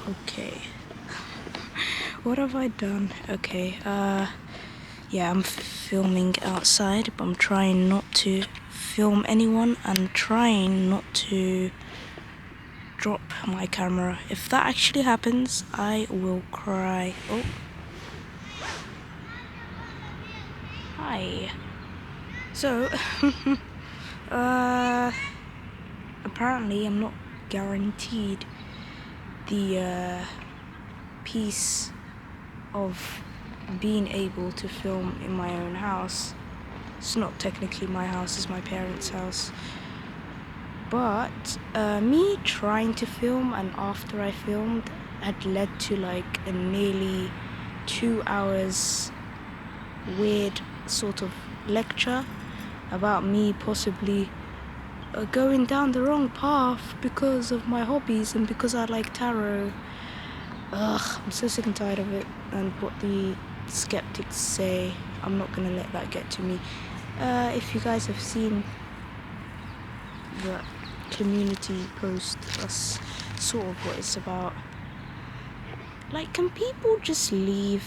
Okay. What have I done? Okay, yeah, I'm filming outside, but I'm trying not to film anyone and trying not to drop my camera. If that actually happens, I will cry. Oh. Hi. So, apparently I'm not guaranteed the peace of being able to film in my own house. It's not technically my house, it's my parents' house. But me trying to film and after I filmed had led to like a nearly 2 hours weird sort of lecture about me possibly going down the wrong path because of my hobbies and because I like tarot. Ugh, I'm so sick and tired of it and what the skeptics say. I'm not gonna let that get to me. If you guys have seen the community post, that's sort of what it's about. Like, can people just leave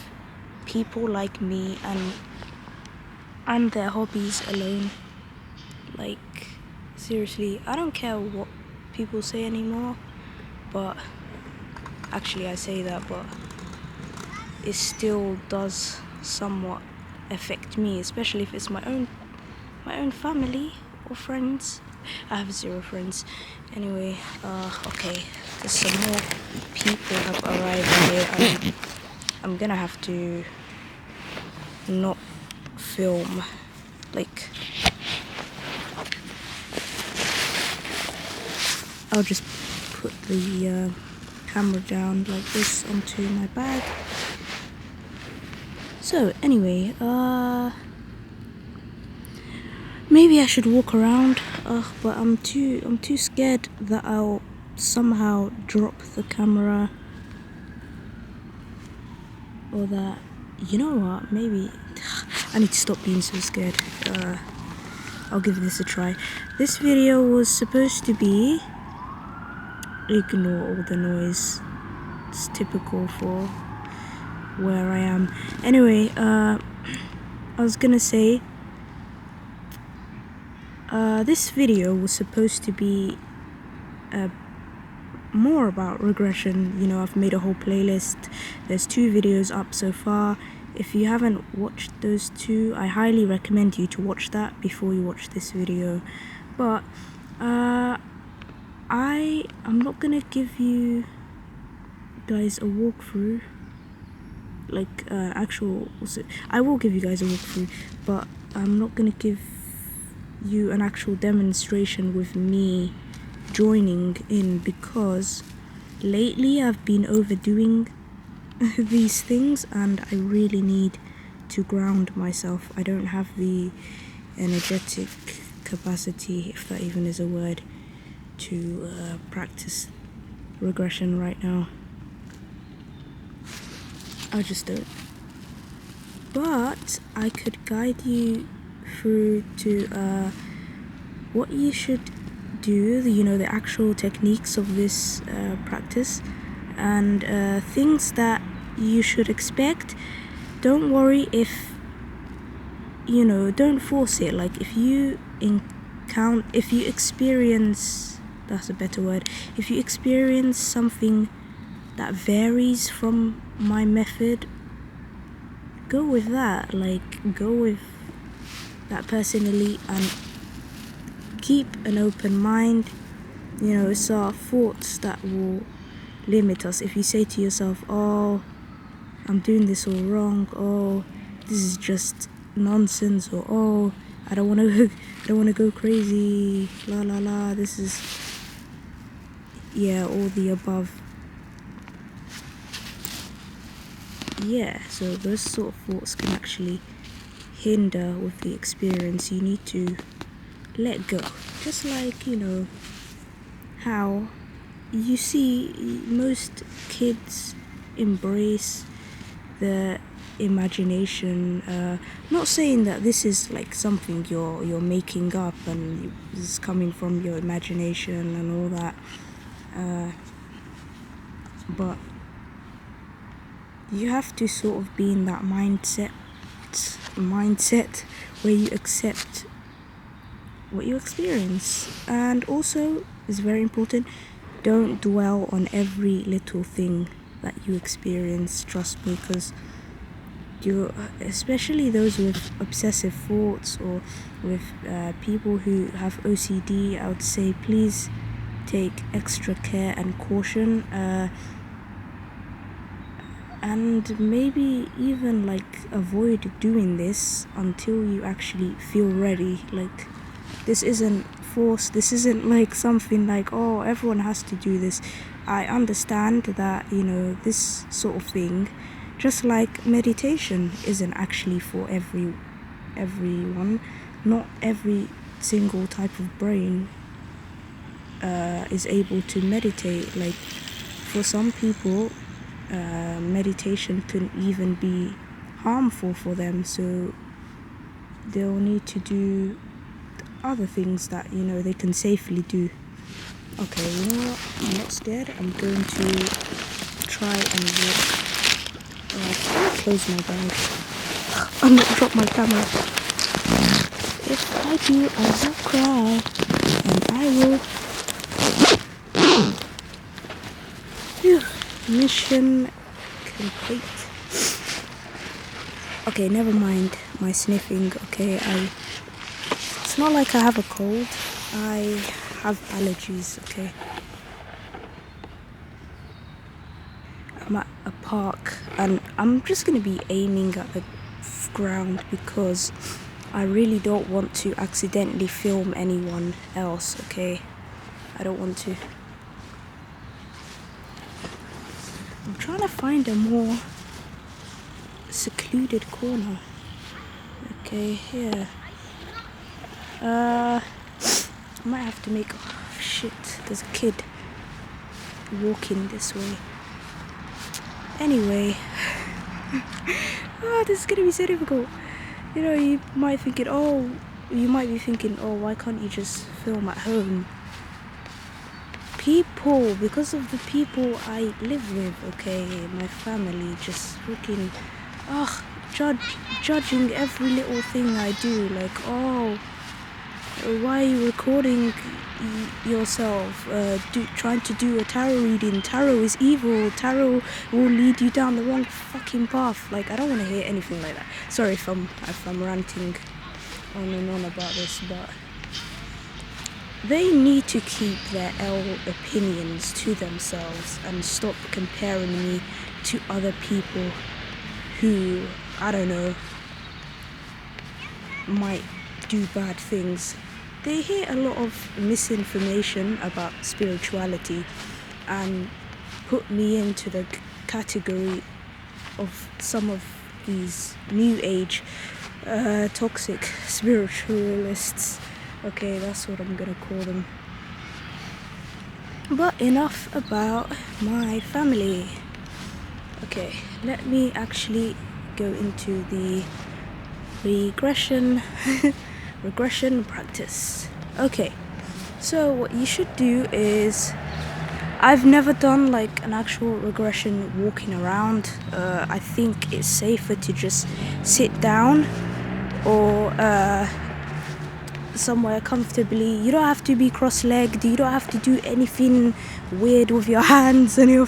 people like me and their hobbies alone? Like, seriously, I don't care what people say anymore, but actually I say that, but it still does somewhat affect me, especially if it's my own family or friends. I have 0 friends. Anyway, okay, there's some more people have arrived here. I'm gonna have to not film, like, I'll just put the camera down like this onto my bag. So anyway, maybe I should walk around, but I'm too scared that I'll somehow drop the camera, or that, you know what, maybe I need to stop being so scared. I'll give this a try. This video was supposed to be, ignore all the noise, it's typical for where I am. Anyway, I was gonna say, this video was supposed to be more about regression. You know, I've made a whole playlist. There's 2 videos up so far. If you haven't watched those 2, I highly recommend you to watch that before you watch this video. But I'm not gonna give you guys a walkthrough, like actual, I will give you guys a walkthrough, but I'm not gonna give you an actual demonstration with me joining in, because lately I've been overdoing these things and I really need to ground myself. I don't have the energetic capacity, if that even is a word, to practice regression right now. I just don't. But I could guide you through to what you should do, you know, the actual techniques of this practice, and things that you should expect. Don't worry if, you know, don't force it. Like, if you experience, that's a better word, if you experience something that varies from my method, go with that. Like, go with that personally and keep an open mind. You know, it's our thoughts that will limit us. If you say to yourself, oh, I'm doing this all wrong, oh, this is just nonsense, or oh, I don't want to go crazy, la la la, this is, yeah, all the above. Yeah, so those sort of thoughts can actually hinder with the experience. You need to let go. Just like, you know, how you see most kids embrace the imagination. Not saying that this is like something you're making up and this is coming from your imagination and all that. but you have to sort of be in that mindset where you accept what you experience. And also, it's very important, don't dwell on every little thing that you experience. Trust me, because you, especially those with obsessive thoughts or with people who have OCD, I would say please take extra care and caution, and maybe even like avoid doing this until you actually feel ready. Like, this isn't forced, this isn't like something like, oh, everyone has to do this. I understand that, you know, this sort of thing, just like meditation, isn't actually for everyone. Not every single type of brain is able to meditate. Like, for some people, meditation can even be harmful for them, so they'll need to do other things that, you know, they can safely do. Okay, you know what? I'm not scared. I'm going to try and walk. Close my bag. I'm not drop my camera. If I do, I will cry, and I will. Phew. Mission complete. Okay, never mind my sniffing. Okay, it's not like I have a cold. I have allergies. Okay. I'm at a park and I'm just gonna be aiming at the ground because I really don't want to accidentally film anyone else. Okay, I don't want to. I'm trying to find a more secluded corner. Okay, here. I might have to make. Oh, shit, there's a kid walking this way. Anyway, this is gonna be so difficult. You know, you might be thinking, oh, why can't you just film at home? Because of the people I live with, okay, my family, just freaking, judging every little thing I do. Like, oh, why are you recording yourself trying to do a tarot reading? Tarot is evil. Tarot will lead you down the wrong fucking path. Like, I don't want to hear anything like that. Sorry if I'm ranting on and on about this, but they need to keep their opinions to themselves and stop comparing me to other people who, I don't know, might do bad things. They hear a lot of misinformation about spirituality and put me into the category of some of these new age toxic spiritualists. Okay, that's what I'm gonna call them. But enough about my family. Okay, let me actually go into the regression practice. Okay, so what you should do is, I've never done like an actual regression walking around. I think it's safer to just sit down or somewhere comfortably. You don't have to be cross-legged. You don't have to do anything weird with your hands and your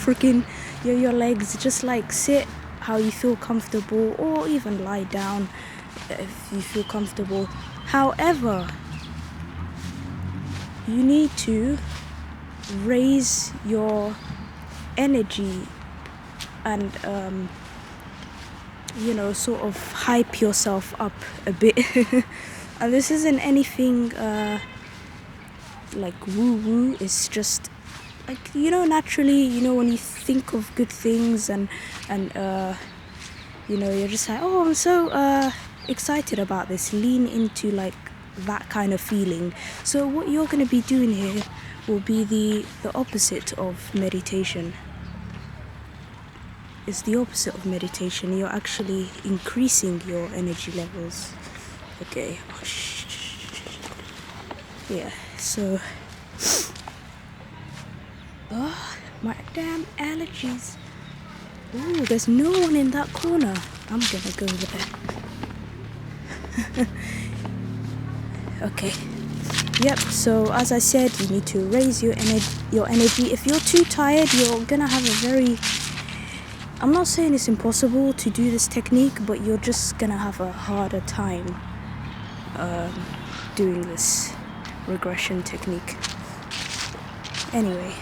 legs. Just like sit how you feel comfortable, or even lie down if you feel comfortable. However, you need to raise your energy and sort of hype yourself up a bit. And this isn't anything like woo-woo. It's just like, naturally, when you think of good things and you're just like, oh, I'm so excited about this. Lean into like that kind of feeling. So what you're going to be doing here will be the opposite of meditation. It's the opposite of meditation. You're actually increasing your energy levels. Okay. Yeah, so My damn allergies. Ooh, there's no one in that corner. I'm gonna go there. Okay. Yep, so as I said, you need to raise your energy. If you're too tired, you're gonna have a very... I'm not saying it's impossible to do this technique, but you're just gonna have a harder time doing this regression technique. Anyway,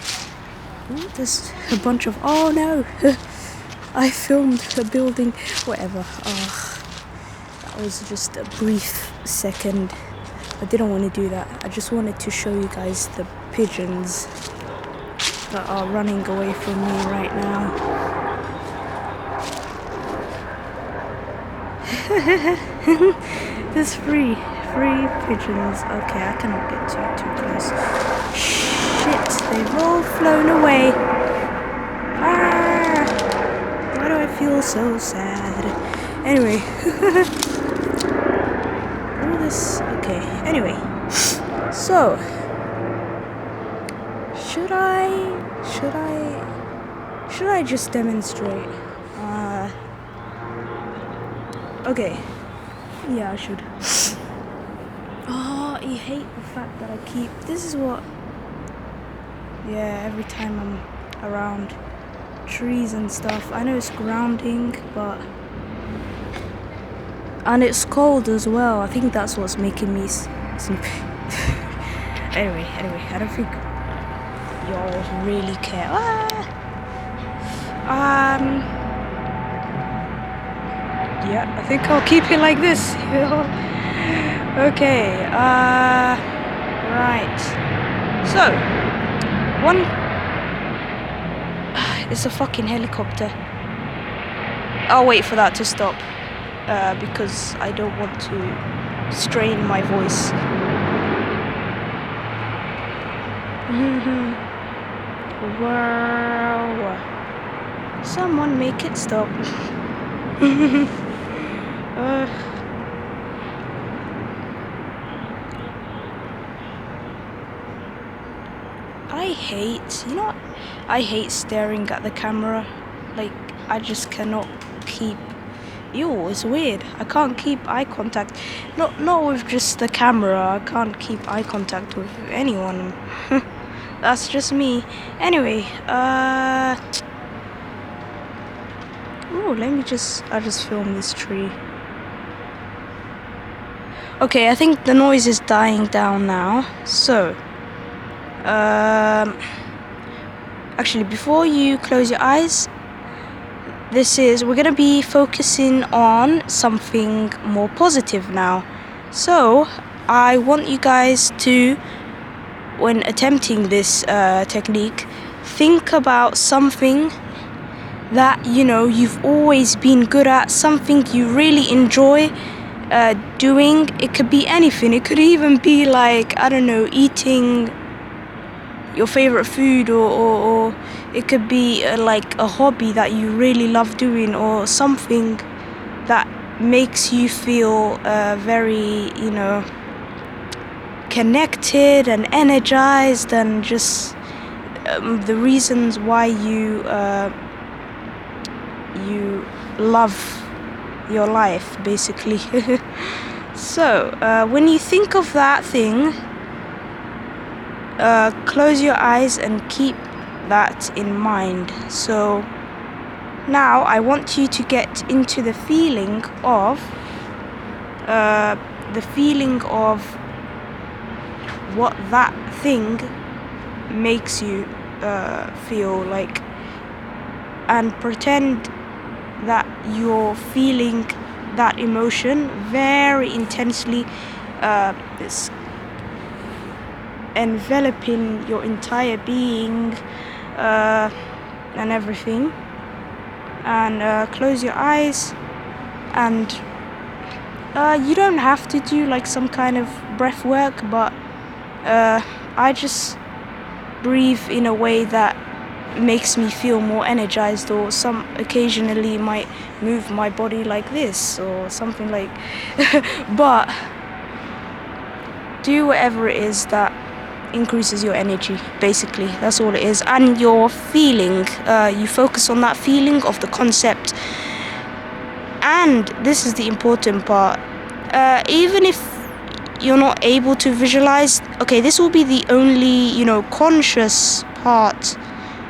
ooh, there's a bunch of... Oh no! I filmed a building, whatever. That was just a brief second. I didn't want to do that. I just wanted to show you guys the pigeons that are running away from me right now. There's three pigeons. Okay, I cannot get too close. Shit, they've all flown away. Ah, why do I feel so sad? Anyway. All this, okay, anyway. So, should I just demonstrate? Okay. Yeah, I should. Oh, I hate the fact that I keep... This is what... Yeah, every time I'm around trees and stuff. I know it's grounding, but... And it's cold as well. I think that's what's making me sleep. Anyway, I don't think y'all really care. Yeah, I think I'll keep it like this. Okay, right. So, one... It's a fucking helicopter. I'll wait for that to stop. Because I don't want to strain my voice. Wow. Someone make it stop. I hate staring at the camera. Like, I just cannot keep... Ew, it's weird. I can't keep eye contact. Not with just the camera. I can't keep eye contact with anyone. That's just me. Anyway, ooh, I'll just film this tree. Okay, I think the noise is dying down now. So, actually, before you close your eyes, we're gonna be focusing on something more positive now. So, I want you guys to, when attempting this technique, think about something that, you know, you've always been good at, something you really enjoy doing. It could be anything. It could even be like, I don't know, eating your favorite food, or it could be like a hobby that you really love doing, or something that makes you feel very, you know, connected and energized, and just the reasons why you love your life, basically. So when you think of that thing, close your eyes and keep that in mind. So now I want you to get into the feeling of what that thing makes you feel like, and pretend that you're feeling that emotion very intensely. It's enveloping your entire being and everything. And close your eyes, and you don't have to do like some kind of breath work, but I just breathe in a way that makes me feel more energized, or occasionally might move my body like this or something like but do whatever it is that increases your energy, basically. That's all it is. And your feeling, you focus on that feeling of the concept. And this is the important part. Even if you're not able to visualize, okay, this will be the only, conscious part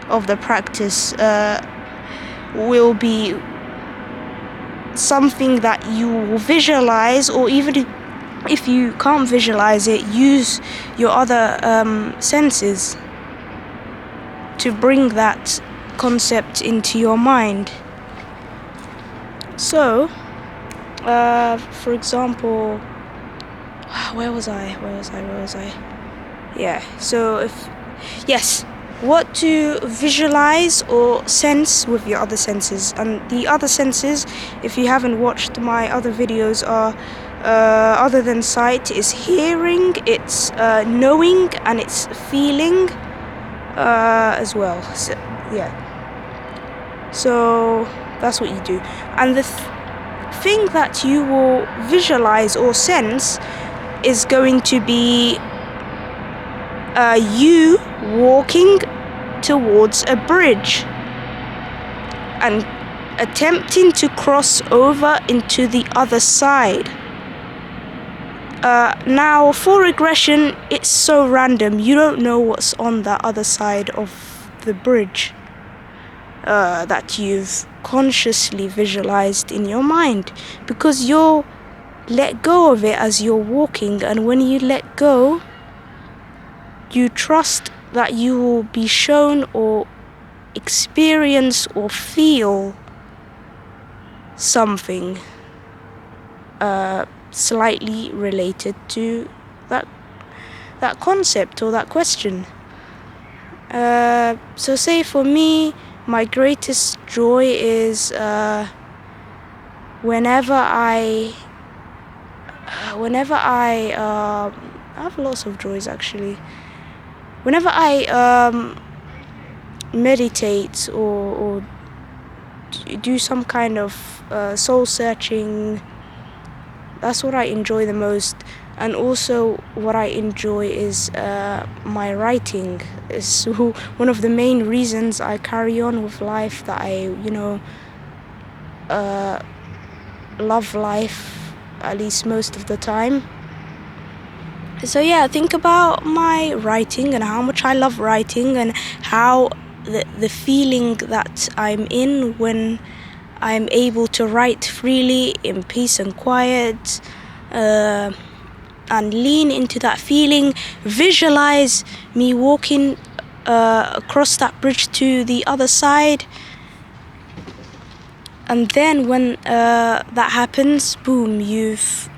of the practice. Will be something that you will visualize, or even if you can't visualize it, use your other senses to bring that concept into your mind. So, for example, where was I? Yeah, so what to visualize or sense with your other senses. And the other senses, if you haven't watched my other videos, are other than sight, is hearing, it's knowing, and it's feeling as well. So that's what you do. And the thing that you will visualize or sense is going to be you walking towards a bridge and attempting to cross over into the other side. Now, for regression, it's so random. You don't know what's on the other side of the bridge that you've consciously visualized in your mind, because you'll let go of it as you're walking. And when you let go, you trust that you will be shown or experience or feel something slightly related to that concept or that question. So say for me, my greatest joy is whenever I have lots of joys actually. Whenever I meditate or do some kind of soul searching, that's what I enjoy the most. And also what I enjoy is my writing. It's one of the main reasons I carry on with life, that I love life, at least most of the time. So yeah, think about my writing and how much I love writing, and how the feeling that I'm in when I'm able to write freely in peace and quiet, and lean into that feeling. Visualize me walking across that bridge to the other side, and then when that happens, boom, you've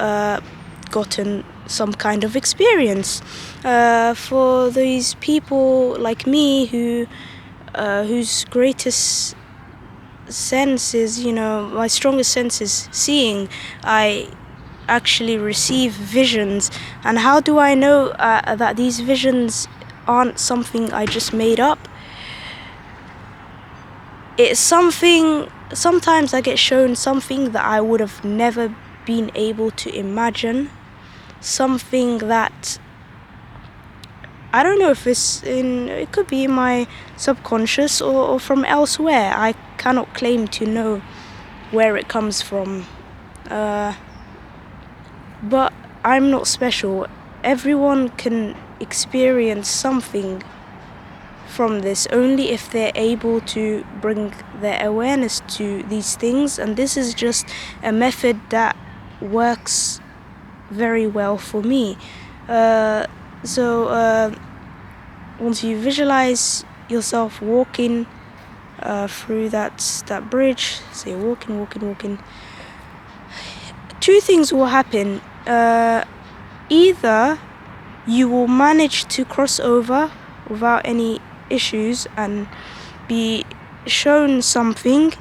gotten some kind of experience. For these people like me whose greatest sense is, my strongest sense is seeing, I actually receive visions. And how do I know that these visions aren't something I just made up? It's sometimes I get shown something that I would have never been able to imagine, something that I don't know if it could be in my subconscious or from elsewhere. I cannot claim to know where it comes from. But I'm not special. Everyone can experience something from this only if they're able to bring their awareness to these things. And this is just a method that works very well for me. So once you visualize yourself walking through that bridge, say walking, two things will happen. Either you will manage to cross over without any issues and be shown something,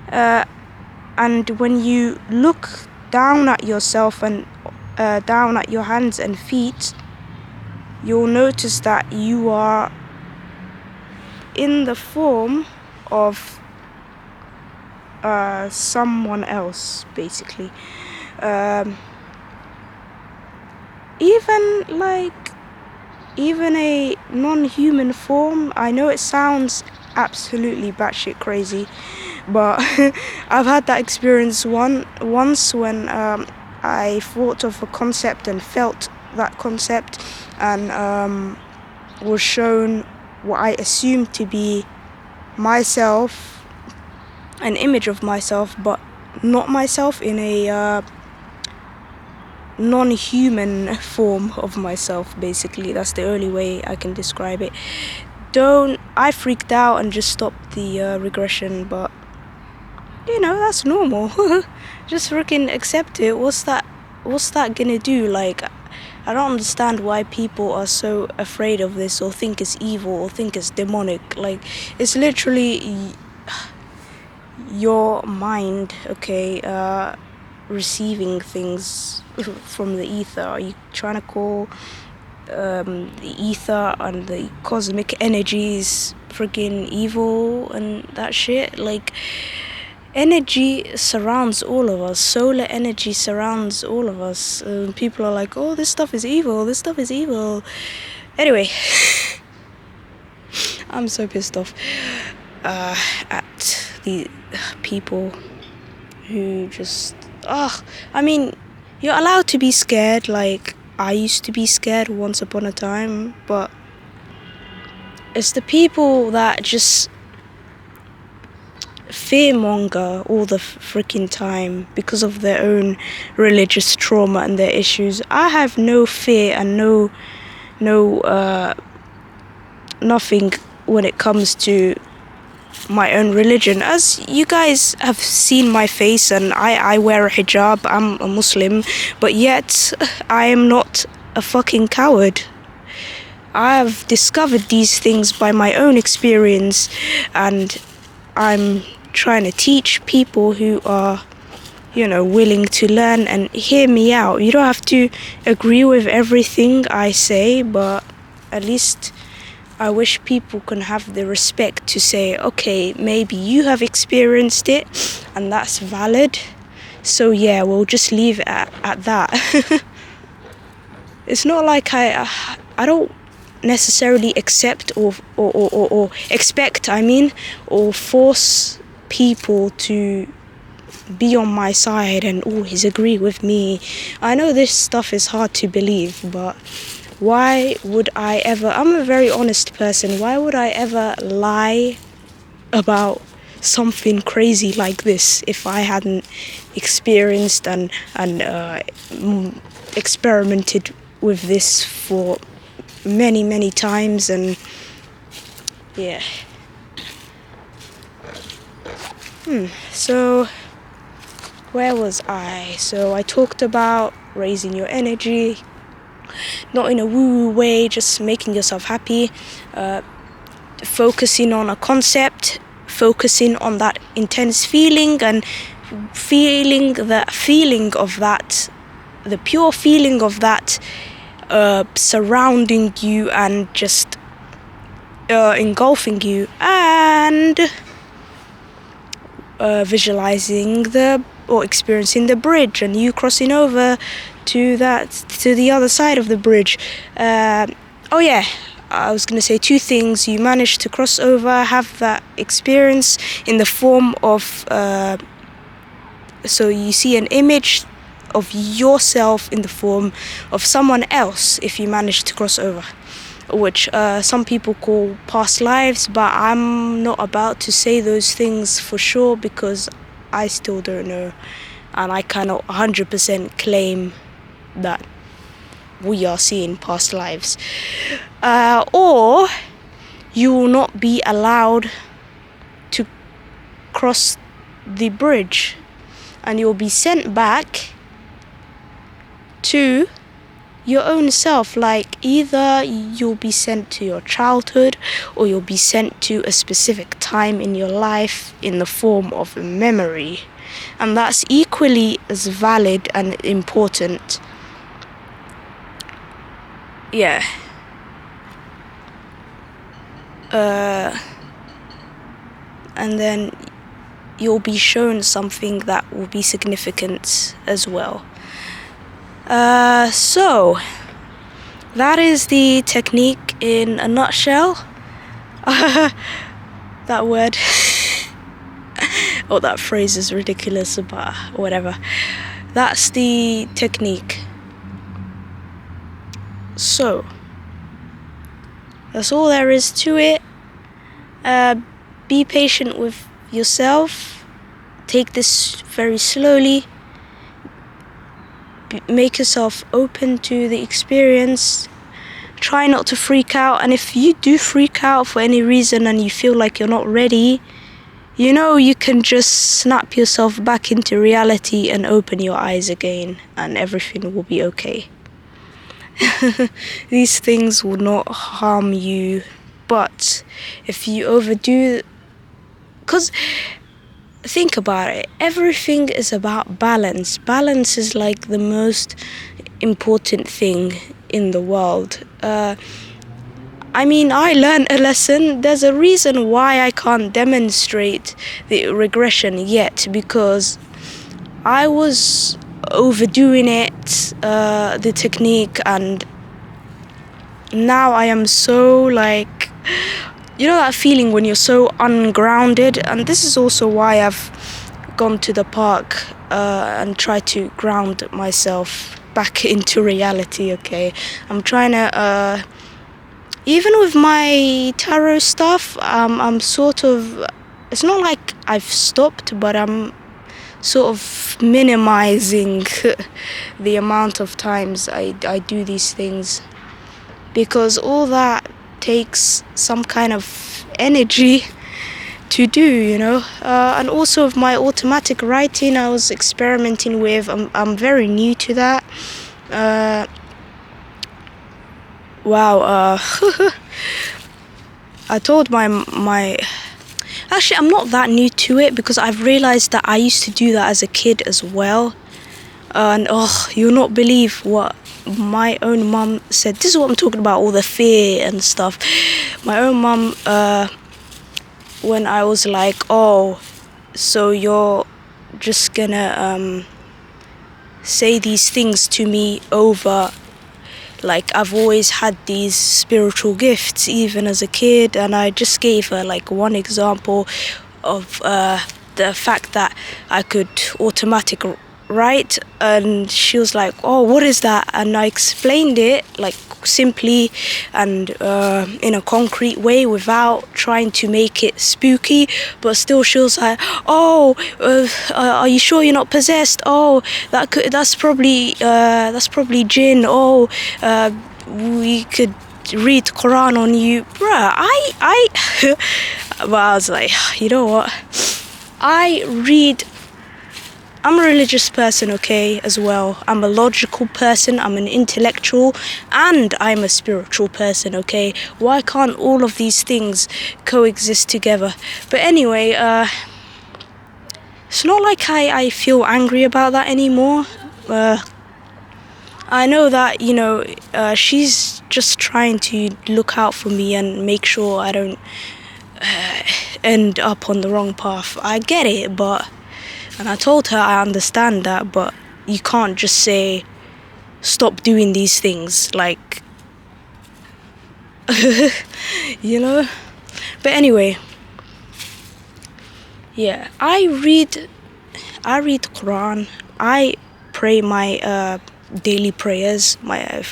and when you look down at yourself and down at your hands and feet, you'll notice that you are in the form of someone else, basically. Even like even a non-human form. I know it sounds absolutely batshit crazy, but I've had that experience once when I thought of a concept and felt that concept, and was shown what I assumed to be myself, an image of myself, but not myself, in a non-human form of myself. Basically, that's the only way I can describe it. I freaked out and just stopped the regression, but that's normal. Just freaking accept it. What's that gonna do? Like, I don't understand why people are so afraid of this, or think it's evil, or think it's demonic. Like, it's literally your mind, okay, receiving things from the ether. Are you trying to call the ether and the cosmic energies freaking evil and that shit? Like, energy surrounds all of us. Solar energy surrounds all of us. People are like, oh, this stuff is evil, this stuff is evil. Anyway, I'm so pissed off at the people who just, I mean, you're allowed to be scared. Like, I used to be scared once upon a time, but it's the people that just fearmonger all the freaking time because of their own religious trauma and their issues. I have no fear and nothing when it comes to my own religion. As you guys have seen my face, and I wear a hijab, I'm a Muslim, but yet I am not a fucking coward. I've discovered these things by my own experience, and I'm trying to teach people who are, willing to learn and hear me out. You don't have to agree with everything I say, but at least I wish people can have the respect to say, okay, maybe you have experienced it and that's valid, so yeah, we'll just leave it at that. It's not like I don't necessarily accept or expect, or force people to be on my side and always agree with me. I know this stuff is hard to believe, but why would I ever? I'm a very honest person. Why would I ever lie about something crazy like this if I hadn't experienced and experimented with this for many times? And yeah. So where was I? So I talked about raising your energy, not in a woo-woo way, just making yourself happy, focusing on a concept, focusing on that intense feeling, and feeling the feeling of that, the pure feeling of that surrounding you and just engulfing you, and visualizing or experiencing the bridge and you crossing over to the other side of the bridge. Oh yeah, I was gonna say two things. You managed to cross over, have that experience in the form of so you see an image of yourself in the form of someone else if you manage to cross over, which some people call past lives, but I'm not about to say those things for sure because I still don't know, and I cannot 100% claim that we are seeing past lives. Or you will not be allowed to cross the bridge, and you'll be sent back to your own self. Like, either you'll be sent to your childhood or you'll be sent to a specific time in your life in the form of a memory, and that's equally as valid and important. Yeah. And then you'll be shown something that will be significant as well. So that is the technique in a nutshell. That word or that phrase is ridiculous, but whatever. That's the technique. So that's all there is to it. Be patient with yourself. Take this very slowly. Make yourself open to the experience. Try not to freak out, and if you do freak out for any reason and you feel like you're not ready, you can just snap yourself back into reality and open your eyes again, and everything will be okay. These things will not harm you, but if you overdo, because think about it, everything is about balance. Balance is like the most important thing in the world. I learned a lesson. There's a reason why I can't demonstrate the regression yet, because I was overdoing it, the technique, and now I am so like, that feeling when you're so ungrounded. And this is also why I've gone to the park and tried to ground myself back into reality, okay? I'm trying to, even with my tarot stuff, I'm sort of, it's not like I've stopped, but I'm sort of minimizing the amount of times I do these things, because all that takes some kind of energy to do, and also with my automatic writing I was experimenting with. I'm very new to that. I told my actually I'm not that new to it, because I've realized that I used to do that as a kid as well. And you'll not believe what my own mum said. This is what I'm talking about, all the fear and stuff. My own mum, when I was like, so you're just gonna say these things to me over, like, I've always had these spiritual gifts even as a kid. And I just gave her like one example of the fact that I could automatic write, and she was like, what is that? And I explained it like simply and in a concrete way without trying to make it spooky, but still she was like, are you sure you're not possessed? That's probably jinn. We could read Quran on you, bruh. But I was like, you know what, I'm a religious person, okay, as well. I'm a logical person, I'm an intellectual, and I'm a spiritual person, okay? Why can't all of these things coexist together? But anyway, it's not like I feel angry about that anymore. I know that, she's just trying to look out for me and make sure I don't end up on the wrong path. I get it, and I told her I understand that, but you can't just say, stop doing these things, like, But anyway, yeah, I read Quran. I pray my daily prayers, my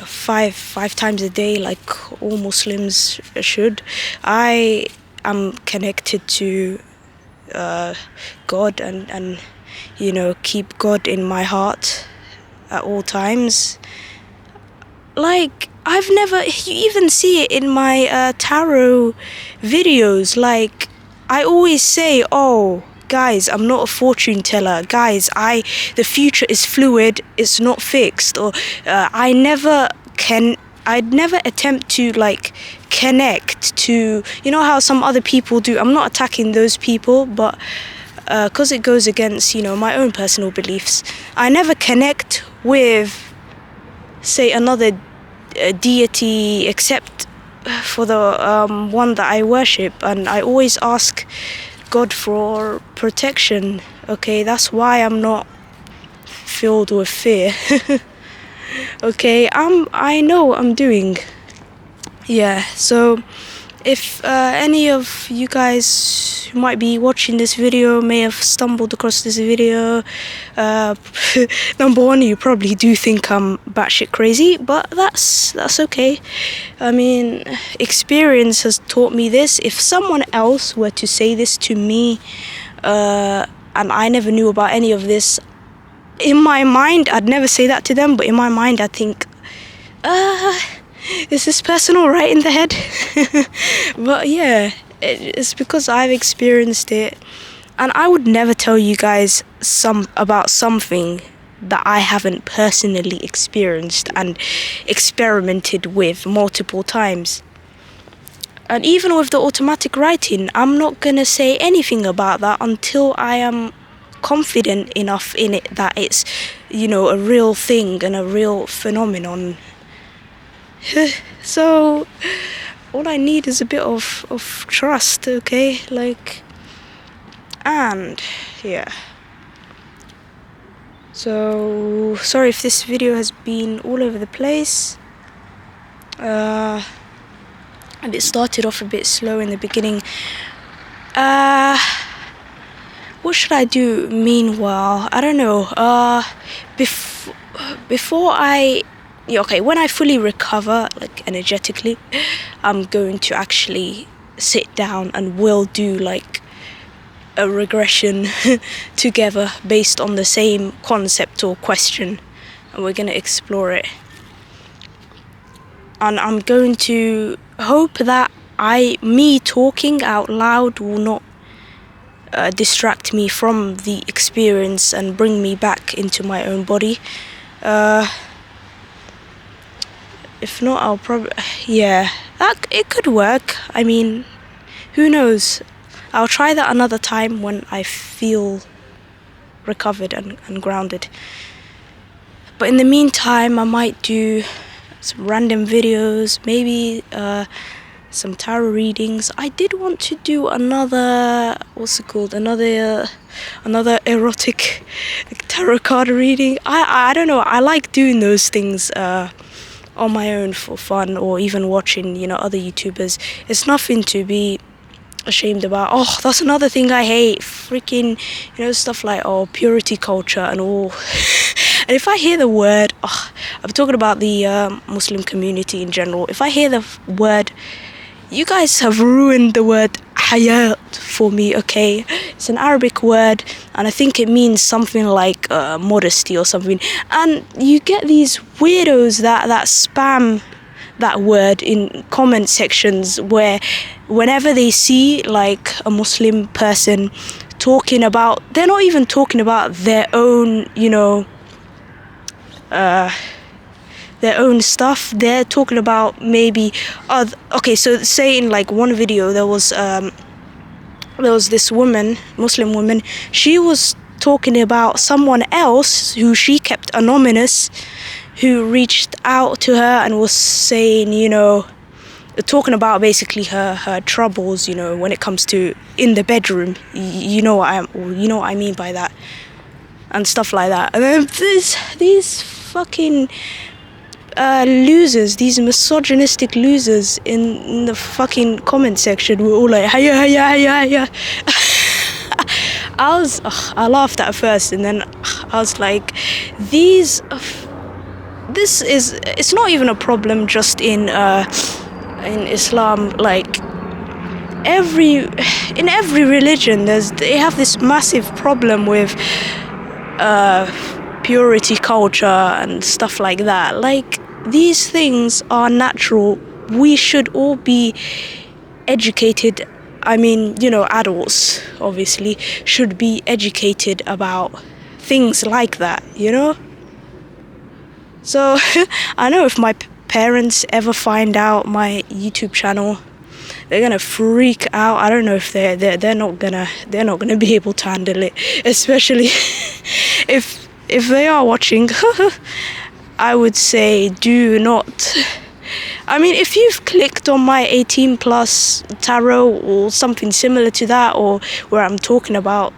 five times a day, like all Muslims should. I am connected to God and keep God in my heart at all times. Like, you even see it in my tarot videos. Like, I always say, guys, I'm not a fortune teller. Guys, the future is fluid, it's not fixed. Or I'd never attempt to like connect to, how some other people do. I'm not attacking those people, but because it goes against, my own personal beliefs. I never connect with, say, another deity except for the one that I worship, and I always ask God for protection. Okay, that's why I'm not filled with fear. Okay, I know what I'm doing. Yeah, so if any of you guys who might be watching this video may have stumbled across this video, number one, you probably do think I'm batshit crazy, but that's okay. I mean, experience has taught me this. If someone else were to say this to me, and I never knew about any of this, in my mind, I'd never say that to them, but in my mind, I'd think, is this person all right in the head? But yeah, it's because I've experienced it, and I would never tell you guys about something that I haven't personally experienced and experimented with multiple times. And even with the automatic writing, I'm not gonna say anything about that until I am confident enough in it that it's, a real thing and a real phenomenon. So all I need is a bit of trust, okay? And yeah. So sorry if this video has been all over the place. And it started off a bit slow in the beginning. What should I do meanwhile? I don't know. Before when I fully recover, energetically, I'm going to actually sit down and we'll do a regression together based on the same concept or question, and we're gonna explore it. And I'm going to hope that me talking out loud will not distract me from the experience and bring me back into my own body. If not, I'll probably, it could work. I mean, who knows? I'll try that another time when I feel recovered and grounded. But in the meantime, I might do some random videos, maybe some tarot readings. I did want to do another erotic tarot card reading. I don't know, I like doing those things on my own for fun, or even watching other YouTubers. It's nothing to be ashamed about. Oh, that's another thing I hate, freaking stuff like purity culture and all. And if I hear the word, I'm talking about the Muslim community in general, if I hear the word, you guys have ruined the word hayat for me, okay? It's an Arabic word, and I think it means something like modesty or something. And you get these weirdos that spam that word in comment sections, where whenever they see a Muslim person talking about, they're not even talking about their own, their own stuff. They're talking about maybe so say in one video there was this woman, Muslim woman, she was talking about someone else who she kept anonymous, who reached out to her and was saying, talking about basically her troubles, when it comes to in the bedroom, you know what I mean by that, and stuff like that. And then these fucking losers, these misogynistic losers in the fucking comment section were all like, hiya. I laughed at first, and then I was like, it's not even a problem just in Islam. In every religion, they have this massive problem with purity culture and stuff like that. These things are natural. We should all be educated. I mean, adults obviously should be educated about things like that, So I know if my parents ever find out my YouTube channel, they're gonna freak out. I don't know if they're not gonna be able to handle it, especially if they are watching. I would say do not. I mean, if you've clicked on my 18 plus tarot or something similar to that, or where I'm talking about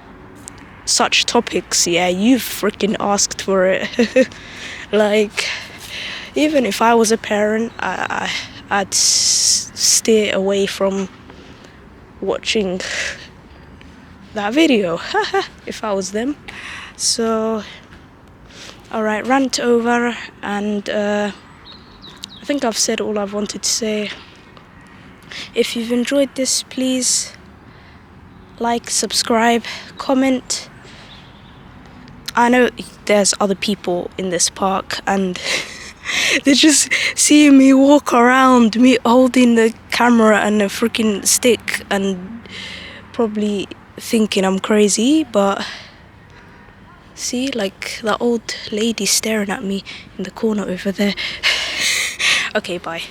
such topics, yeah, you've freaking asked for it. Even if I was a parent, I'd steer away from watching that video if I was them. So, alright, rant over, and I think I've said all I've wanted to say. If you've enjoyed this, please like, subscribe, comment. I know there's other people in this park and they're just seeing me walk around, me holding the camera and a freaking stick, and probably thinking I'm crazy, but see, like that old lady staring at me in the corner over there. Okay, bye.